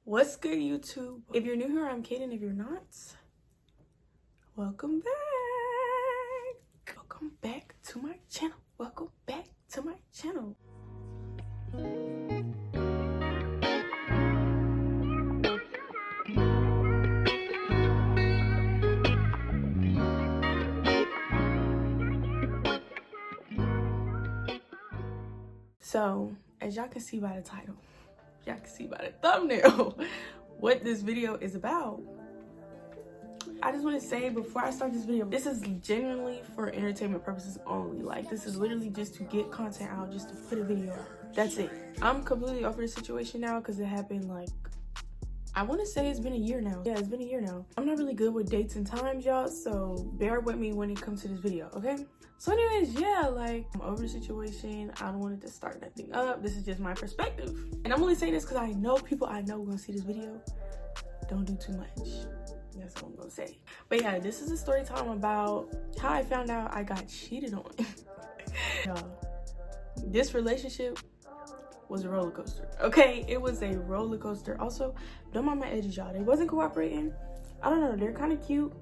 What's good, YouTube? If you're new here, I'm Kaden. If you're not, welcome back. Welcome back to my channel. Welcome back to my channel. So, as y'all can see by the title, y'all can see by the thumbnail what this video is about. I just want to say before I start this video, this is genuinely for entertainment purposes only. Like, this is literally just to get content out, just to put a video out. That's it. I'm completely over the situation now because it happened, like, I want to say it's been a year now. Yeah, it's been a year now. I'm not really good with dates and times, y'all, so bear with me when it comes to this video, okay? So anyways, yeah, like, I'm over the situation. I don't want it to start nothing up. This is just my perspective. And I'm only saying this because I know people I know are going to see this video. Don't do too much. That's what I'm going to say. But yeah, this is a story time about how I found out I got cheated on. Y'all, this relationship was a roller coaster. Okay, it was a roller coaster. Also, don't mind my edges, y'all. They wasn't cooperating. I don't know. They're kind of cute.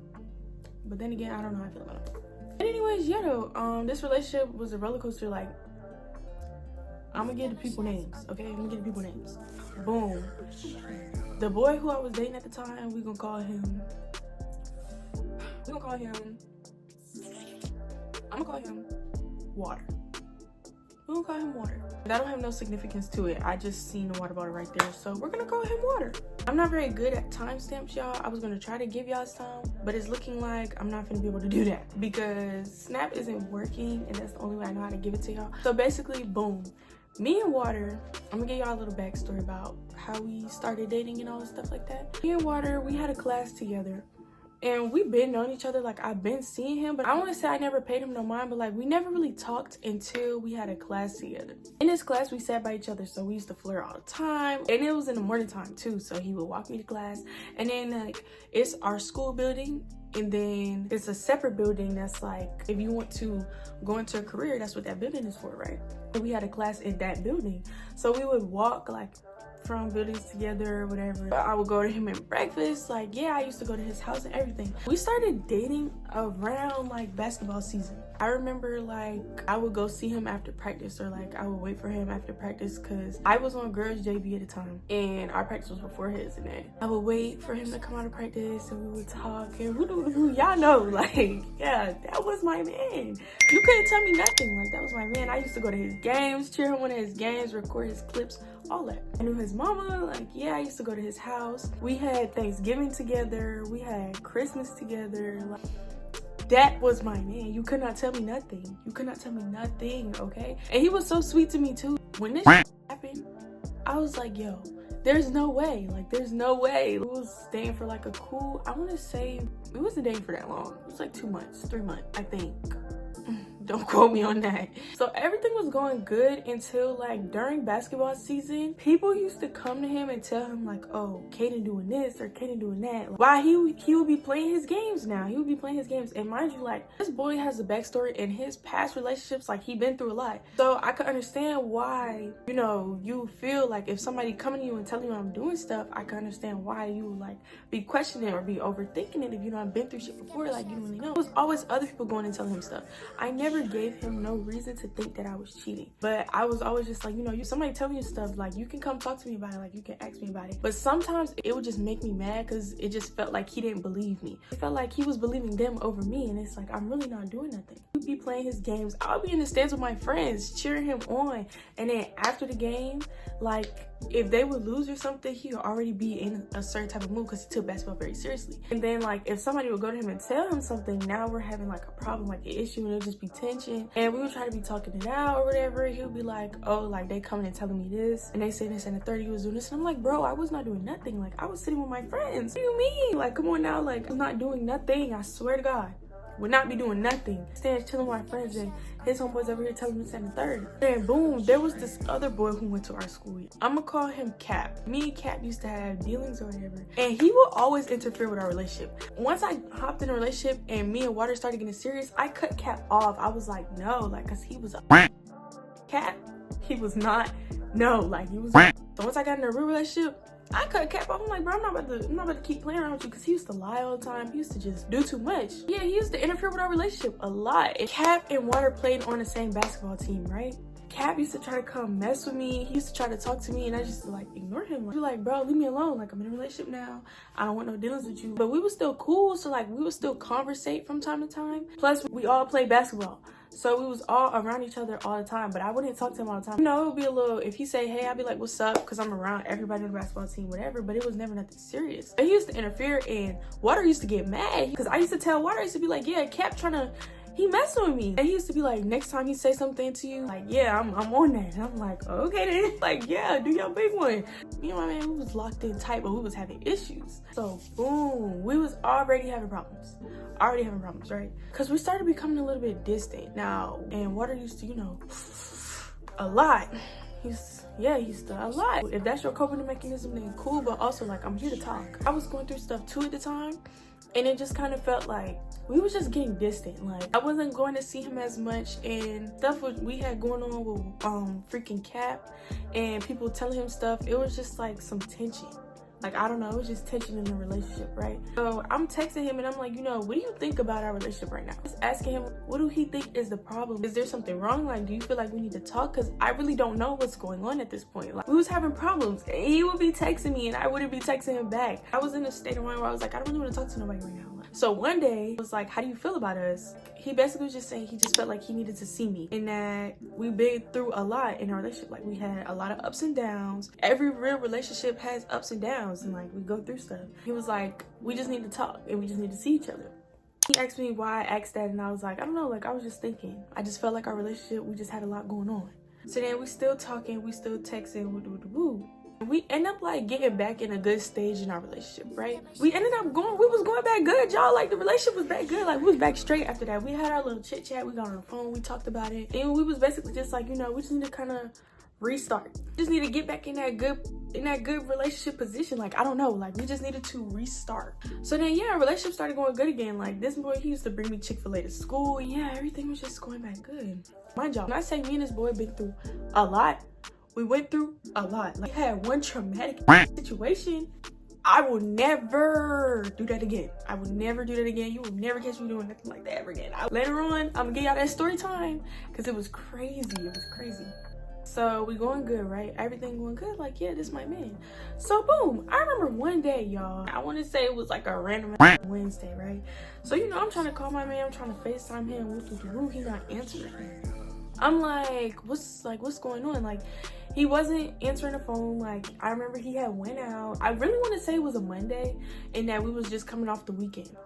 But then again, I don't know how I feel about them. But anyways, yeah, though, this relationship was a roller coaster. Like, I'm gonna give the people names, okay? I'm gonna give the people names. Boom. The boy who I was dating at the time, we're gonna call him Water. We're gonna call him Water. That don't have no significance to it. I just seen the water bottle right there, so we're gonna call him Water. I'm not very good at timestamps, y'all. I was gonna try to give y'all time, but it's looking like I'm not gonna be able to do that because Snap isn't working, and that's the only way I know how to give it to y'all. So basically, boom. Me and Water, I'm gonna give y'all a little backstory about how we started dating and all this stuff like that. Me and Water, we had a class together. And we've been knowing each other, like, I've been seeing him, but I want to say I never paid him no mind, but like, we never really talked until we had a class together. In this class, we sat by each other, so we used to flirt all the time, and it was in the morning time too, so he would walk me to class, and then like, it's our school building, and then it's a separate building that's like, if you want to go into a career, that's what that building is for, right? And we had a class in that building, so we would walk like from buildings together or whatever. I would go to him at breakfast. Like, yeah, I used to go to his house and everything. We started dating around like basketball season. I remember like I would go see him after practice, or like I would wait for him after practice because I was on girls JV at the time and our practice was before his, and then I would wait for him to come out of practice and we would talk and y'all know, like, yeah, that was my man. You couldn't tell me nothing. Like, that was my man. I used to go to his games, cheer him on his games, record his clips, all that. I knew his mama. Like, yeah, I used to go to his house. We had Thanksgiving together. We had Christmas together. Like, that was my man. You could not tell me nothing. You could not tell me nothing, okay? And he was so sweet to me too. When this happened, I was like, yo, there's no way. Like, there's no way. We was staying for like a cool, I want to say, we wasn't dating for that long. It was like 2 months, 3 months, I think. Don't quote me on that. So everything was going good until like during basketball season, people used to come to him and tell him like, oh, Kaden doing this or Kaden doing that. Like, why he would be playing his games now. He would be playing his games. And mind you, like, this boy has a backstory in his past relationships. Like, he been through a lot. So I could understand why, you know, you feel like if somebody coming to you and telling you I'm doing stuff, I could understand why you would like be questioning or be overthinking it if you know I've been through shit before, like, you don't really know. There was always other people going and telling him stuff. I never gave him no reason to think that I was cheating, but I was always just like, you know, somebody tell me stuff, like, you can come talk to me about it, like, you can ask me about it. But sometimes it would just make me mad because it just felt like he didn't believe me. It felt like he was believing them over me, and it's like, I'm really not doing nothing. He'd be playing his games, I'll be in the stands with my friends cheering him on, and then after the game, like, if they would lose or something, he would already be in a certain type of mood because he took basketball very seriously. And then like, if somebody would go to him and tell him something, now we're having like a problem, like an issue, and it'll just be tension, and we would try to be talking it out or whatever. He would be like, oh, like, they coming and telling me this, and they say this, and the 30 was doing this, and I'm like, bro, I was not doing nothing. Like, I was sitting with my friends. What do you mean? Like, come on now. Like, I'm not doing nothing. I swear to God, would not be doing nothing. Staying chilling with my friends, and his homeboys over here telling me this and the third. And boom, there was this other boy who went to our school. I'm gonna call him Cap. Me and Cap used to have dealings or whatever, and he would always interfere with our relationship. Once I hopped in a relationship and me and Water started getting serious, I cut Cap off. I was like, no, like, cause he was a Cap. He was not, no, like, he was. So once I got in a real relationship, I cut Cap off. I'm like, bro, I'm not about to keep playing around with you, because he used to lie all the time. He used to just do too much. Yeah, he used to interfere with our relationship a lot. And Cap and Water played on the same basketball team, right? Cap used to try to come mess with me. He used to try to talk to me, and I just like ignore him. Be like, bro, leave me alone. Like, I'm in a relationship now. I don't want no dealings with you. But we were still cool, so like we would still conversate from time to time. Plus, we all played basketball, so we was all around each other all the time. But I wouldn't talk to him all the time. You know, it would be a little, if he say, hey, I'd be like, what's up? Because I'm around everybody on the basketball team, whatever. But it was never nothing serious. And he used to interfere, and Water used to get mad, because I used to tell Water, I used to be like, yeah, Cap he messing with me. And he used to be like, next time he say something to you, like, yeah, I'm on that. And I'm like, okay then. Like, yeah, do your big one. Me and my man, we was locked in tight, but we was having issues. So boom, we was already having problems. Right? Because we started becoming a little bit distant now. And Water used to, you know, a lot. He used to a lot. If that's your coping mechanism, then cool. But also, like, I'm here to talk. I was going through stuff too at the time. And it just kind of felt like we was just getting distant. Like, I wasn't going to see him as much, and stuff we had going on with freaking Cap and people telling him stuff. It was just like some tension. Like, I don't know, it was just tension in the relationship, right? So I'm texting him and I'm like, you know, what do you think about our relationship right now? Just asking him, what do he think is the problem? Is there something wrong? Like, do you feel like we need to talk? Because I really don't know what's going on at this point. Like, we was having problems, and he would be texting me and I wouldn't be texting him back. I was in a state of mind where I was like, I don't really want to talk to nobody right now. So one day, I was like, how do you feel about us? He basically was just saying he just felt like he needed to see me, and that we've been through a lot in our relationship. Like, we had a lot of ups and downs. Every real relationship has ups and downs, and like, we go through stuff. He was like, we just need to talk and we just need to see each other. He asked me why I asked that, and I was like, I don't know, like, I was just thinking. I just felt like our relationship, we just had a lot going on. So then we still talking, we still texting, woo. We end up like getting back in a good stage in our relationship, right? We was going back good, y'all. Like, the relationship was back good. Like, we was back straight after that. We had our little chit chat. We got on the phone. We talked about it. And we was basically just like, you know, we just need to kind of restart. Just need to get back in that good relationship position. Like, I don't know. Like, we just needed to restart. So then, yeah, our relationship started going good again. Like, this boy, he used to bring me Chick-fil-A to school. Yeah, everything was just going back good. Mind y'all, when I say me and this boy been through a lot, we went through a lot. Like, we had one traumatic situation. I will never do that again. I will never do that again. You will never catch me doing nothing like that ever again. Later on, I'm gonna get y'all that story time, because it was crazy. It was crazy. So we going good, right? Everything going good. Like, yeah, this my man. So boom, I remember one day, y'all, I want to say it was like a random Wednesday, right? So, you know, I'm trying to call my man. I'm trying to FaceTime him. He's not answering. I'm like, what's going on? Like, he wasn't answering the phone. Like, I remember he had went out. I really want to say it was a Monday, and that we was just coming off the weekend,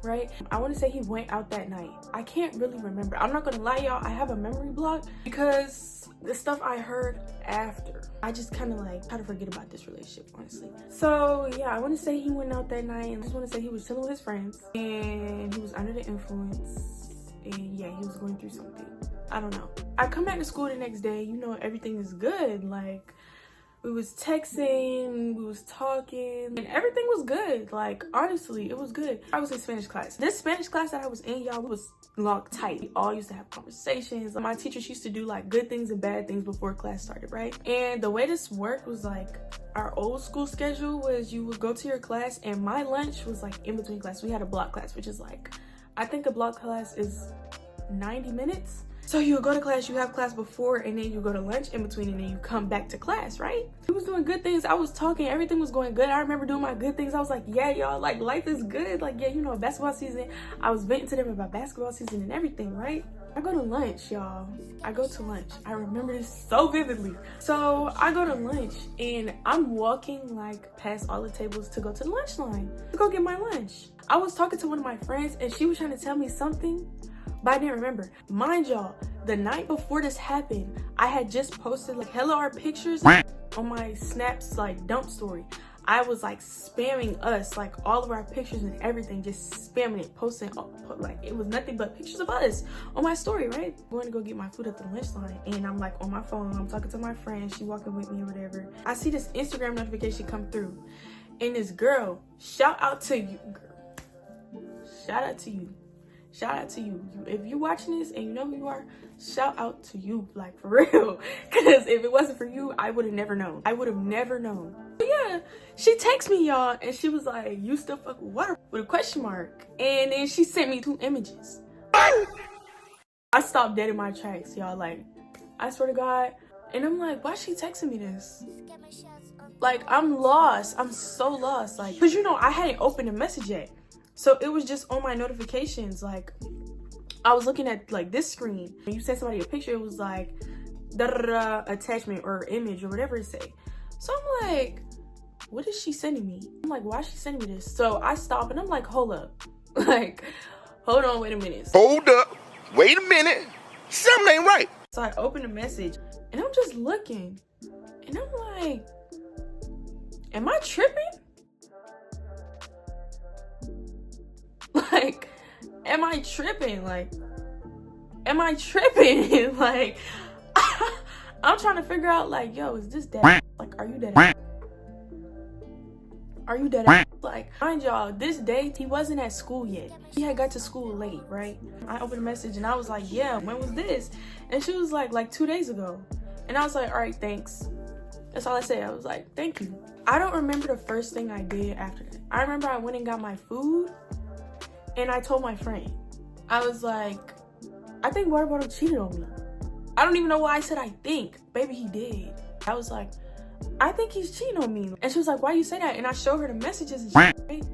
right? I want to say he went out that night. I can't really remember. I'm not gonna lie, y'all, I have a memory block, because the stuff I heard after, I just kind of like try to forget about this relationship, honestly. So yeah, I want to say he went out that night, and I just want to say he was chilling with his friends, and he was under the influence. And yeah, he was going through something. I don't know. I come back to school the next day, you know, everything is good. Like, we was texting, we was talking, and everything was good. Like, honestly, it was good. I was in Spanish class. This Spanish class that I was in, y'all, was locked tight. We all used to have conversations. My teachers used to do like good things and bad things before class started, right? And the way this worked was like, our old school schedule was you would go to your class, and my lunch was like in between class. We had a block class, which is like, I think a block class is 90 minutes. So you go to class, you have class before, and then you go to lunch in between, and then you come back to class, right? He was doing good things. I was talking, everything was going good. I remember doing my good things. I was like, yeah, y'all, like, life is good. Like, yeah, you know, basketball season. I was venting to them about basketball season and everything, right? I go to lunch, y'all. I go to lunch. I remember this so vividly. So I go to lunch, and I'm walking like past all the tables to go to the lunch line to go get my lunch. I was talking to one of my friends, and she was trying to tell me something, but I didn't remember. Mind y'all, the night before this happened, I had just posted like hella our pictures on my Snaps like dump story. I was like spamming us, like all of our pictures and everything, just spamming it, posting, like it was nothing but pictures of us on my story, right? I'm going to go get my food at the lunch line, and I'm like on my phone, I'm talking to my friend, she walking with me or whatever. I see this Instagram notification come through, and this girl, shout out to you, girl. Shout out to you. shout out to you. If you're watching this and you know who you are, shout out to you, like for real. Because if it wasn't for you, I would have never known. I would have never known. But yeah, she texted me, y'all, and she was like, you still fuck with water? With a question mark. And then she sent me 2 images. I stopped dead in my tracks, y'all. Like, I swear to God. And I'm like, why is she texting me this? Like, I'm lost. I'm so lost. Like, because, you know, I hadn't opened a message yet. So it was just on my notifications. Like, I was looking at, like, this screen. When you sent somebody a picture, it was like, da-da-da, attachment or image or whatever it say. So I'm like, what is she sending me? I'm like, why is she sending me this? So I stop and I'm like, hold up. Like, hold on, wait a minute. Hold up. Wait a minute. Something ain't right. So I open the message and I'm just looking. And I'm like, am I tripping? Like, am I tripping? Like, am I tripping? Like, I'm trying to figure out, like, yo, is this dead? Like, are you dead? Are you dead? Like, mind y'all, this day, he wasn't at school yet. He had got to school late, right? I opened the message and I was like, yeah, when was this? And she was like 2 days ago. And I was like, all right, thanks. That's all I said. I was like, thank you. I don't remember the first thing I did after that. I remember I went and got my food and I told my friend. I was like, I think water bottle cheated on me. I don't even know why I said I think. Baby, he did. I was like, I think he's cheating on me. And she was like, why you say that? And I showed her the messages and shit, right?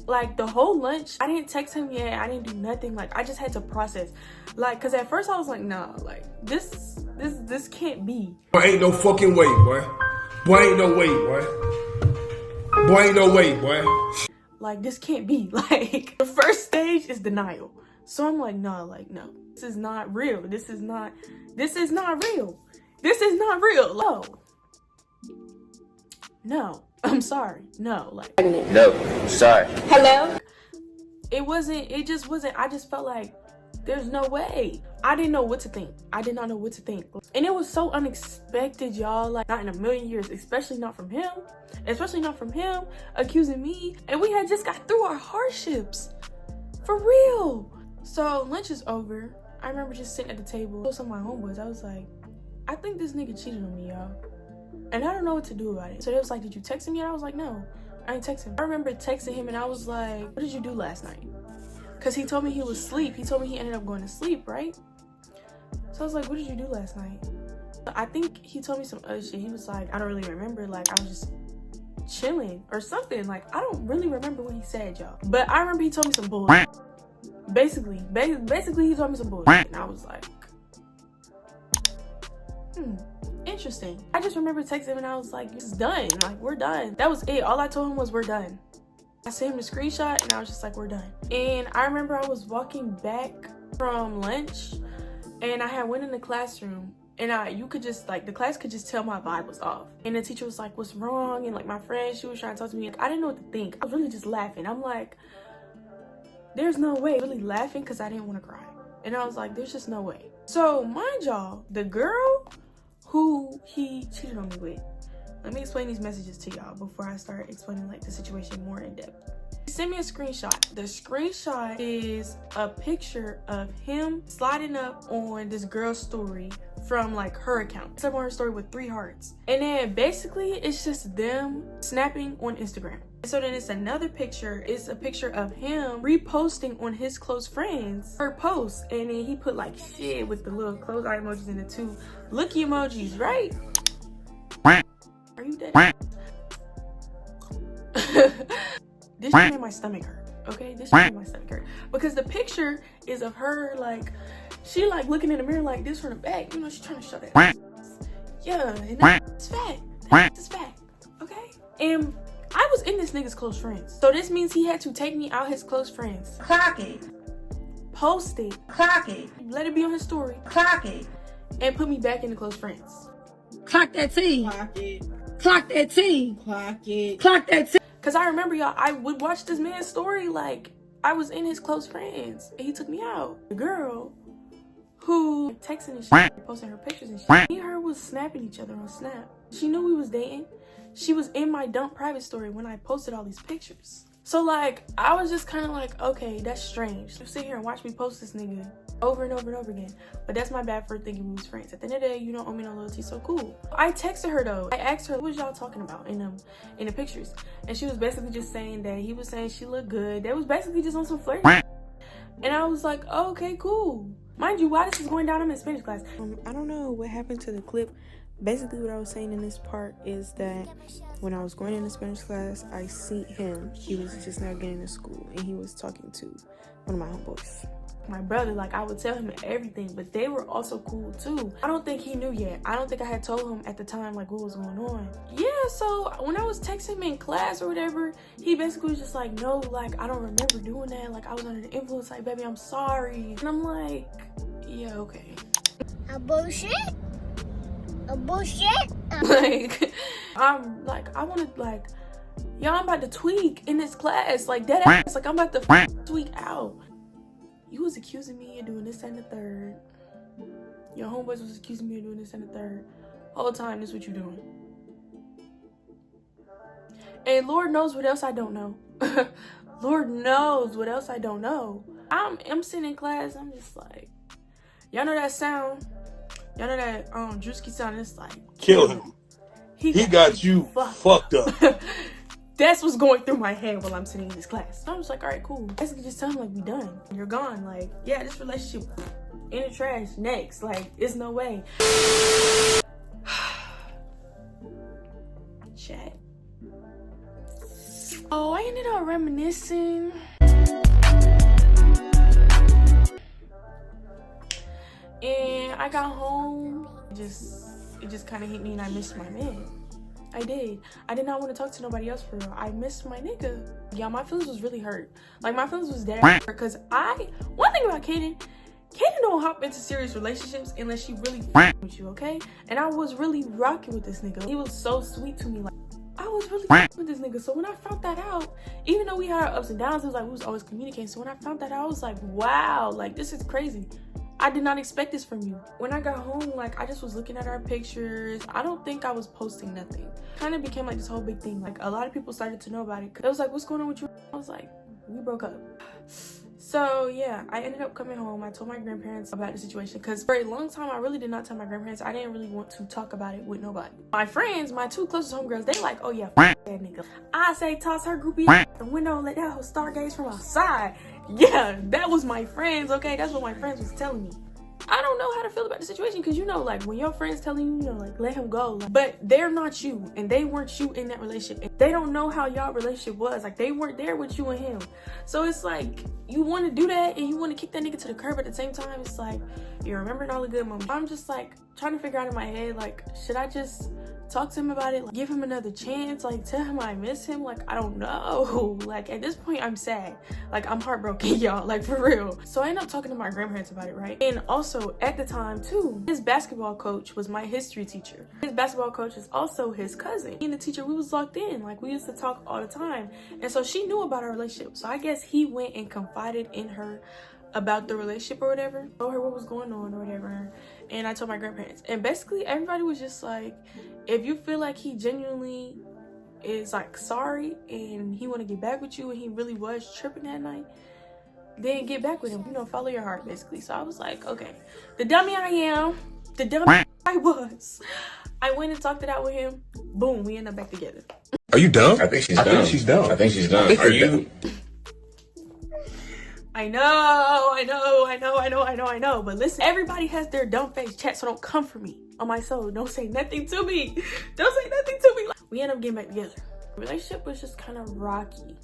Like, the whole lunch, I didn't text him yet. I didn't do nothing. Like, I just had to process. Like, because at first I was like, nah, like, this can't be. Boy, ain't no fucking way, boy. Boy, ain't no way, boy. Boy, ain't no way, boy. Like, this can't be. Like, the first stage is denial. So I'm like, no, like, no. This is not real. This is not real. This is not real. No, I'm sorry. No, like. No, sorry. Hello? It just wasn't, I just felt like, there's no way. I didn't know what to think. I did not know what to think. And it was so unexpected, y'all. Like, not in a million years, especially not from him. Especially not from him accusing me. And we had just got through our hardships. For real. So, lunch is over. I remember just sitting at the table with some of my homeboys. I was like, I think this nigga cheated on me, y'all. And I don't know what to do about it. So they was like, did you text him yet? I was like, no, I ain't text him. I remember texting him and I was like, what did you do last night? Because he told me he was asleep. He told me he ended up going to sleep, right? So I was like, what did you do last night? I think he told me some other shit. He was like, I don't really remember. Like, I was just chilling or something. Like, I don't really remember what he said, y'all. But I remember he told me some bullshit. Basically, he told me some bullshit. And I was like, interesting. I just remember texting him and I was like, this is done. Like, we're done. That was it. All I told him was, we're done. I sent him the screenshot and I was just like, we're done. And I remember I was walking back from lunch and I had went in the classroom and you could just, like, the class could just tell my vibe was off. And the teacher was like, what's wrong? And like my friend, she was trying to talk to me. I didn't know what to think. I was really just laughing. I'm like, there's no way. Really laughing because I didn't want to cry. And I was like, there's just no way. So mind y'all, the girl who he cheated on me with, let me explain these messages to y'all before I start explaining like the situation more in depth. He sent me a screenshot. The screenshot is a picture of him sliding up on this girl's story from like her account. It's up on her story with 3 hearts. And then basically it's just them snapping on Instagram. So then it's another picture. It's a picture of him reposting on his close friends her post. And then he put like shit with the little close eye emojis and the 2 looky emojis, right? Are you dead? This shit made my stomach hurt, okay? This shit made my stomach hurt. Because the picture is of her, like, she, like, looking in the mirror like this from the back. You know, she's trying to show that. Yeah, and that's fat. That's fat, okay? And I was in this nigga's close friends. So this means he had to take me out his close friends. Clock it. Post it. Clock it. Let it be on his story. Clock it. And put me back in the close friends. Clock that T. Clock it. Clock that T. Clock it. Clock that T. Cause I remember, y'all, I would watch this man's story like I was in his close friends and he took me out. The girl who texting and shit, posting her pictures and shit, me and her was snapping each other on Snap. She knew we was dating. She was in my dump private story when I posted all these pictures. So like, I was just kind of like, okay, that's strange. You sit here and watch me post this nigga over and over and over again. But that's my bad for thinking we was friends. At the end of the day, you don't owe me no loyalty, so cool. I texted her though. I asked her, what was y'all talking about in the pictures? And she was basically just saying that he was saying she looked good. They was basically just on some flirting. And I was like, oh, okay, cool. Mind you, while this is going down, I'm in Spanish class. I don't know what happened to the clip. Basically, what I was saying in this part is that when I was going into Spanish class, I seen him. He was just now getting to school, and he was talking to one of my homeboys. My brother, like, I would tell him everything, but they were also cool too. I don't think he knew yet. I don't think I had told him at the time, like, what was going on. Yeah, so when I was texting him in class or whatever, he basically was just like, no, like, I don't remember doing that. Like, I was under the influence, like, baby, I'm sorry. And I'm like, yeah, okay. A bullshit? A bullshit? Like, I'm like, I want to, like, y'all, I'm about to tweak in this class. Like, dead ass. Like, I'm about to tweak out. You was accusing me of doing this and the third. Your homeboys was accusing me of doing this and the third. Whole time, this is what you doing. And Lord knows what else I don't know. Lord knows what else I don't know. I'm sitting in class, I'm just like, y'all know that sound? Y'all know that Drewski sound? It's like, Kill him. He got you fucked up. That's what's going through my head while I'm sitting in this class. So I'm just like, all right, cool. Basically just tell him, like, we done. You're gone. Like, yeah, this relationship in the trash. Next. Like, it's no way. Chat. Oh, I ended up reminiscing. And I got home. It just kind of hit me and I missed my man. I did. I did not want to talk to nobody else for real. I missed my nigga. Yeah, my feelings was really hurt. Like, my feelings was dead hurt because one thing about Kaden don't hop into serious relationships unless she really with you, okay? And I was really rocking with this nigga. He was so sweet to me. Like, I was really with this nigga. So when I found that out, even though we had our ups and downs, it was like we was always communicating. So when I found that out, I was like, wow, like, this is crazy. I did not expect this from you. When I got home, like, I just was looking at our pictures. I don't think I was posting nothing. Kind of became like this whole big thing. Like, a lot of people started to know about it. It was like, what's going on with you? I was like, we broke up. So yeah, I ended up coming home. I told my grandparents about the situation because for a long time I really did not tell my grandparents. I didn't really want to talk about it with nobody. My friends, my two closest homegirls, they like, oh yeah, that nigga. I say toss her groupie out the window and let that whole stargaze from outside. Yeah, that was my friends, okay? That's what my friends was telling me. I don't know how to feel about the situation because, you know, like, when your friends telling you, you know, like, let him go. Like, but they're not you, and they weren't you in that relationship. And they don't know how y'all relationship was. Like, they weren't there with you and him. So it's like, you want to do that and you want to kick that nigga to the curb at the same time. It's like, you're remembering all the good moments. I'm just, like, trying to figure out in my head, like, should I just talk to him about it? Like, give him another chance? Like, tell him I miss him? Like, I don't know. Like, at this point, I'm sad. Like, I'm heartbroken, y'all. Like, for real. So I ended up talking to my grandparents about it, right? And also, at the time, too, his basketball coach was my history teacher. His basketball coach is also his cousin. Me and the teacher, we was locked in. Like, we used to talk all the time. And so she knew about our relationship. So I guess he went and confided in her about the relationship or whatever, told her what was going on or whatever, and I told my grandparents. And basically everybody was just like, if you feel like he genuinely is like sorry and he want to get back with you and he really was tripping that night, then get back with him, you know, follow your heart basically. So I was like, okay, the dummy I am, the dummy I was, I went and talked it out with him. Boom, we end up back together. Are you dumb? I think she's dumb. I think she's dumb. Are you? I know. But listen, everybody has their dumb face, chat, so don't come for me. On my soul, don't say nothing to me. Don't say nothing to me. We end up getting back together. The relationship was just kind of rocky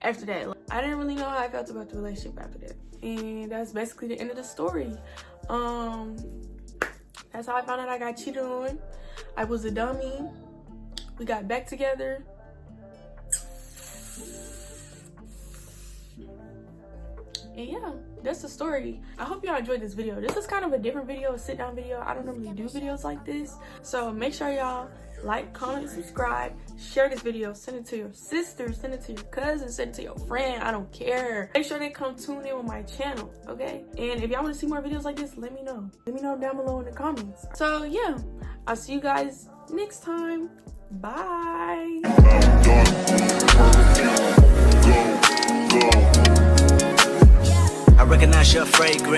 after that. Like, I didn't really know how I felt about the relationship after that. And that's basically the end of the story. That's how I found out I got cheated on. I was a dummy. We got back together. And yeah, that's the story. I hope y'all enjoyed this video. This is kind of a different video, a sit down video. I don't normally do videos like this. So make sure y'all like, comment, subscribe, share this video, send it to your sister, send it to your cousin, send it to your friend. I don't care. Make sure they come tune in with my channel, okay? And if y'all want to see more videos like this, let me know. Let me know down below in the comments. So yeah, I'll see you guys next time. Bye. I recognize your fragrance.